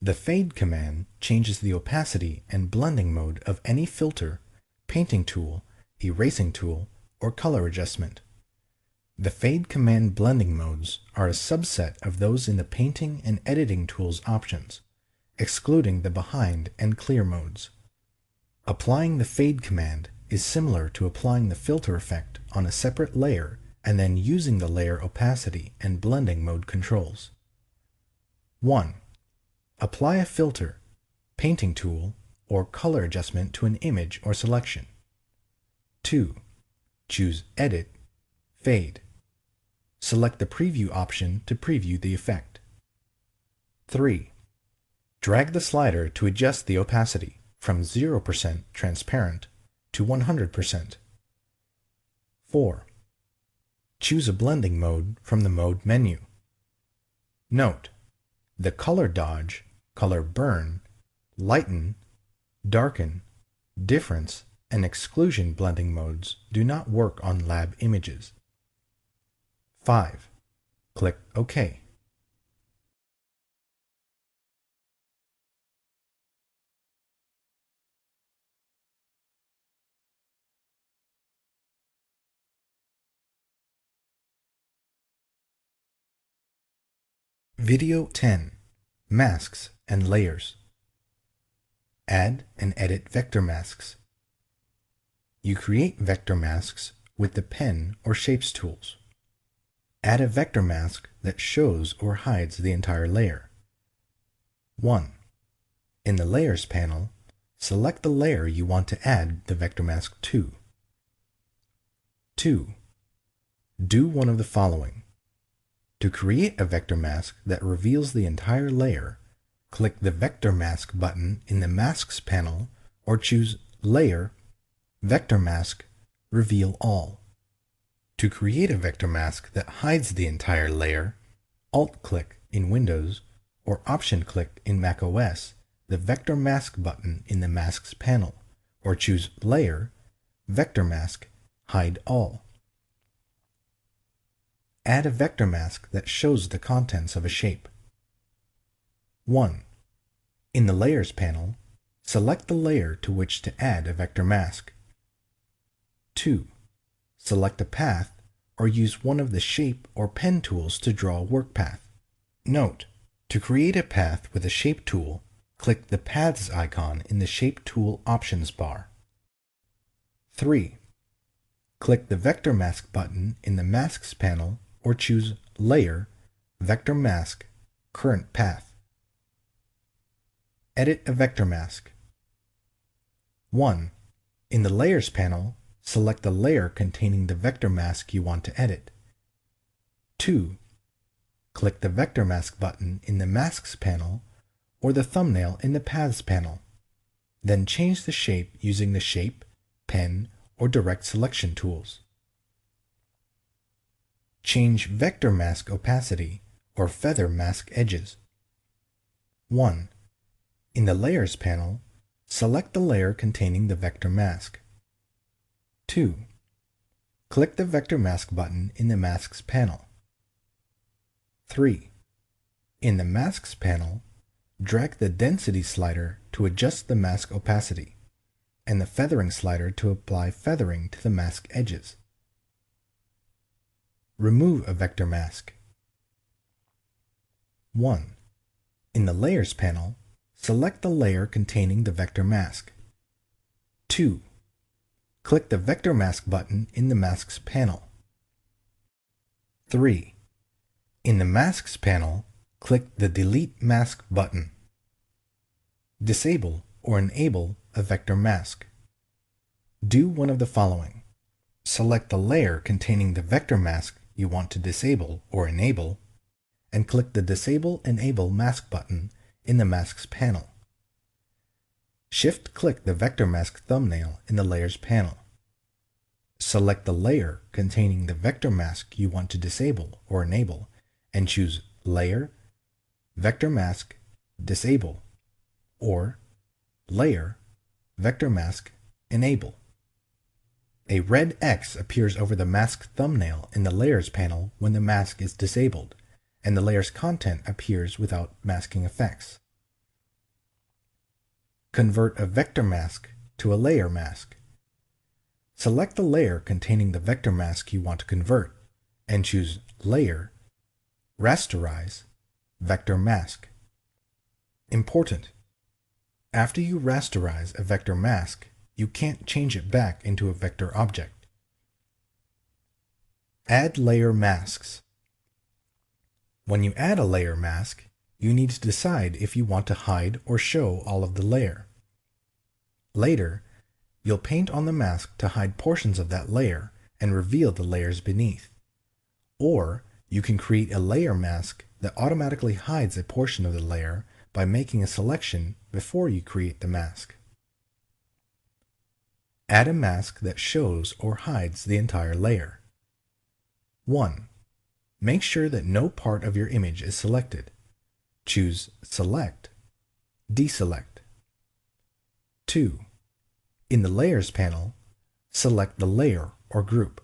The Fade command changes the opacity and blending mode of any filter, painting tool, erasing tool, or color adjustment. The Fade command blending modes are a subset of those in the painting and editing tools options, excluding the behind and clear modes. Applying the Fade command is similar to applying the filter effect on a separate layer and then using the layer opacity and blending mode controls. 1. Apply a filter, painting tool, or color adjustment to an image or selection. 2. Choose Edit, Fade. Select the Preview option to preview the effect. 3. Drag the slider to adjust the opacity from 0% transparent to 100%. 4. Choose a blending mode from the Mode menu. Note: the Color Dodge, Color Burn, Lighten, Darken, Difference, and Exclusion blending modes do not work on lab images. 5. Click OK. Video 10. Masks and Layers. Add and edit vector masks. You create vector masks with the Pen or Shapes tools. Add a vector mask that shows or hides the entire layer. 1. In the Layers panel, select the layer you want to add the vector mask to. 2. Do one of the following. To create a vector mask that reveals the entire layer, click the Vector Mask button in the Masks panel or choose Layer, Vector Mask, Reveal All. To create a vector mask that hides the entire layer, Alt-click in Windows or Option-click in macOS the Vector Mask button in the Masks panel or choose Layer, Vector Mask, Hide All. Add a vector mask that shows the contents of a shape. 1. In the Layers panel, select the layer to which to add a vector mask. 2. Select a path or use one of the Shape or Pen tools to draw a work path. Note: to create a path with a Shape tool, click the Paths icon in the Shape Tool Options bar. 3. Click the Vector Mask button in the Masks panel or choose Layer, Vector Mask, Current Path. Edit a vector mask. 1. In the Layers panel, select the layer containing the vector mask you want to edit. 2. Click the Vector Mask button in the Masks panel or the thumbnail in the Paths panel. Then change the shape using the Shape, Pen, or Direct Selection tools. Change Vector Mask opacity or feather mask edges. 1. In the Layers panel, select the layer containing the vector mask. 2. Click the Vector Mask button in the Masks panel. 3. In the Masks panel, drag the Density slider to adjust the mask opacity, and the Feathering slider to apply feathering to the mask edges. Remove a vector mask. 1. In the Layers panel, select the layer containing the vector mask. 2. Click the Vector Mask button in the Masks panel. 3. In the Masks panel, click the Delete Mask button. Disable or enable a vector mask. Do one of the following. Select the layer containing the vector mask you want to disable or enable, and click the Disable Enable Mask button in the Masks panel. Shift-click the vector mask thumbnail in the Layers panel. Select the layer containing the vector mask you want to disable or enable, and choose Layer, Vector Mask, Disable, or Layer, Vector Mask, Enable. A red X appears over the mask thumbnail in the Layers panel when the mask is disabled, and the layer's content appears without masking effects. Convert a vector mask to a layer mask. Select the layer containing the vector mask you want to convert, and choose Layer, Rasterize, Vector Mask. Important: after you rasterize a vector mask, you can't change it back into a vector object. Add layer masks. When you add a layer mask, you need to decide if you want to hide or show all of the layer. Later, you'll paint on the mask to hide portions of that layer and reveal the layers beneath. Or you can create a layer mask that automatically hides a portion of the layer by making a selection before you create the mask. Add a mask that shows or hides the entire layer. 1. Make sure that no part of your image is selected. Choose Select, Deselect. 2. In the Layers panel, select the layer or group.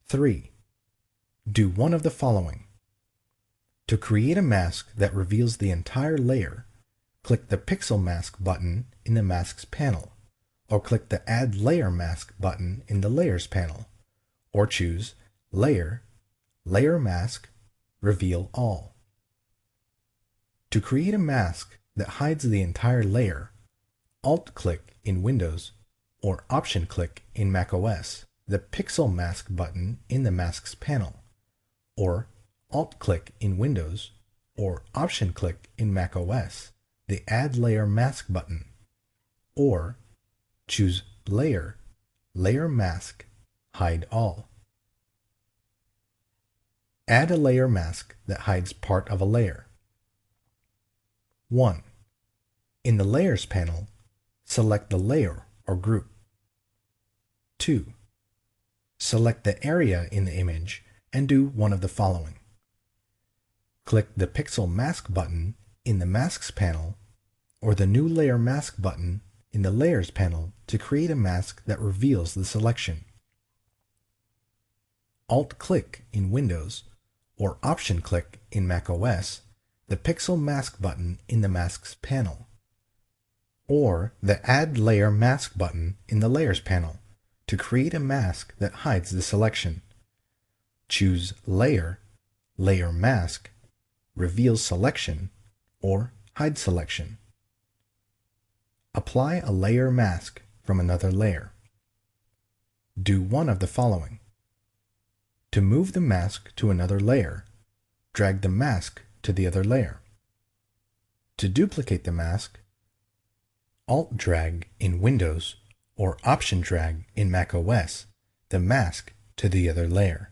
3. Do one of the following. To create a mask that reveals the entire layer, click the Pixel Mask button in the Masks panel, or click the Add Layer Mask button in the Layers panel, or choose Layer, Layer Mask, Reveal All. To create a mask that hides the entire layer, Alt-click in Windows or Option-click in macOS the Pixel Mask button in the Masks panel, or Alt-click in Windows or Option-click in macOS the Add Layer Mask button, or choose Layer, Layer Mask, Hide All. Add a layer mask that hides part of a layer. 1. In the Layers panel, select the layer or group. 2. Select the area in the image and do one of the following. Click the Pixel Mask button in the Masks panel or the New Layer Mask button in the Layers panel to create a mask that reveals the selection. Alt-click in Windows or Option-click in macOS the Pixel Mask button in the Masks panel, or the Add Layer Mask button in the Layers panel to create a mask that hides the selection. Choose Layer, Layer Mask, Reveal Selection, or Hide Selection. Apply a layer mask from another layer. Do one of the following. To move the mask to another layer, drag the mask to the other layer. To duplicate the mask, Alt-drag in Windows or Option-drag in macOS the mask to the other layer.